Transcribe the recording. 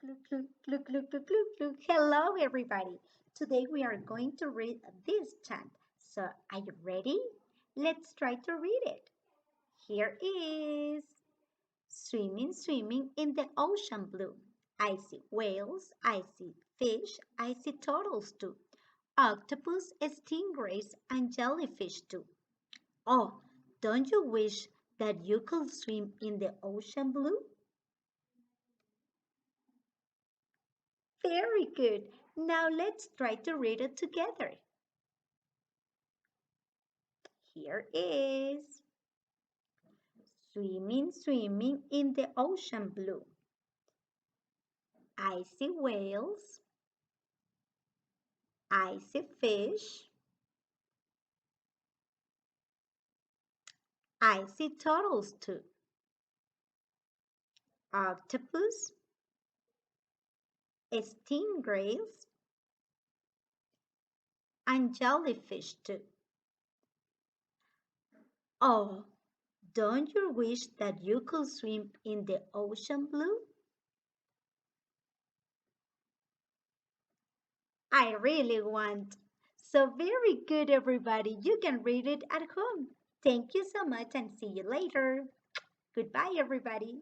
Look, look, look, look, look, look, look. Hello, everybody. Today we are going to read this chant. So, are you ready? Let's try to read it. Here is swimming, swimming in the ocean blue. I see whales, I see fish, I see turtles too. Octopus, stingrays, and jellyfish too. Oh, don't you wish that you could swim in the ocean blue? Very good. Now let's try to read it together. Here is swimming, swimming in the ocean blue. I see whales. I see fish. I see turtles too. Octopus, stingrays, and jellyfish too. Oh, don't you wish that you could swim in the ocean blue? I really want. So very good, everybody. You can read it at home. Thank you so much and see you later. Goodbye, everybody.